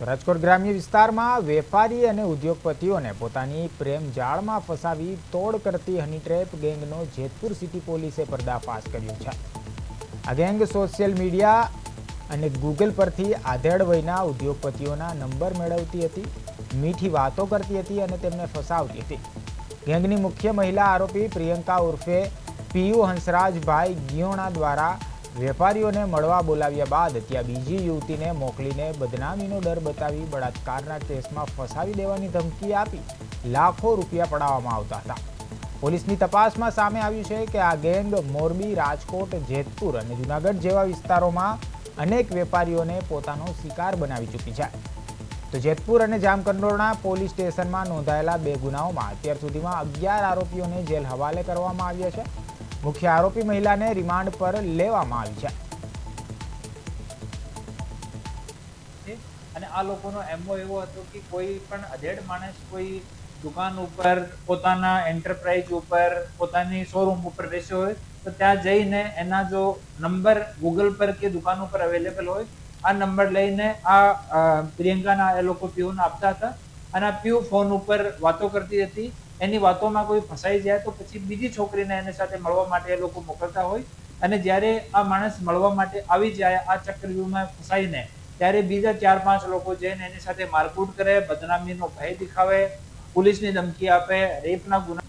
રાજકોટ ગ્રામ્ય વિસ્તારમાં વેપારી અને ઉદ્યોગપતિઓને પોતાની પ્રેમ જાળમાં ફસાવી તોડ કરતી હની ટ્રેપ ગેંગનો જેતપુર સિટી પોલીસે પર્દાફાશ કર્યો છે। આ ગેંગ સોશિયલ મીડિયા અને ગૂગલ પરથી આધેડ વયના ઉદ્યોગપતિઓના નંબર મેળવતી હતી, મીઠી વાતો કરતી હતી અને તેમને ફસાવતી હતી। ગેંગની મુખ્ય મહિલા આરોપી પ્રિયંકા ઉર્ફે પીયુ હંસરાજભાઈ ગિયોણા દ્વારા વેપારીઓને મળવા બોલાવ્યા બાદ ત્યાં બીજી યુવતીને મોકલીને બદનામીનો ડર બતાવી બળાત્કારના કેસમાં ફસાવી દેવાની ધમકી આપી લાખો રૂપિયા પડાવવામાં આવતા હતા। પોલીસની તપાસમાં સામે આવ્યું છે કે આ ગેંગ મોરબી, રાજકોટ, જેતપુર અને જૂનાગઢ જેવા વિસ્તારોમાં અનેક વેપારીઓને પોતાનો શિકાર બનાવી ચૂકી છે। તો જેતપુર અને જામકંડોરણા પોલીસ સ્ટેશનમાં નોંધાયેલા 2 ગુનાઓમાં અત્યાર સુધીમાં 11 આરોપીઓને જેલ હવાલે કરવામાં આવ્યા છે। મુખ્ય આરોપી મહિલાને રિમાન્ડ પર લેવામાં આવી છે અને આ લોકોનો એમઓ એવો હતો કે કોઈ પણ અધેડ માણસ કોઈ દુકાન ઉપર, પોતાના એન્ટરપ્રાઇઝ ઉપર, પોતાની શોરૂમ ઉપર બેસ્યો હોય તો ત્યાં જઈને એના જો નંબર ગૂગલ પર કે દુકાન ઉપર અવેલેબલ હોય આ નંબર લઈને આ પ્રિયંકાના એ લોકો પીયુને આપતા હતા અને આ પીયુ ફોન ઉપર વાતો કરતી હતી। એની વાતોમાં કોઈ ફસાઈ જાય તો પછી બીજી છોકરીને એની સાથે મળવા માટે એ લોકો મોકલતા હોય અને જ્યારે આ માણસ મળવા માટે આવી જાય આ ચક્રવ્યૂહમાં ફસાઈને ત્યારે બીજા 4-5 લોકો જઈને એની સાથે મારકૂટ કરે, બદનામીનો ભય દેખાવે, પોલીસની ધમકી આપે, રેપના ગુના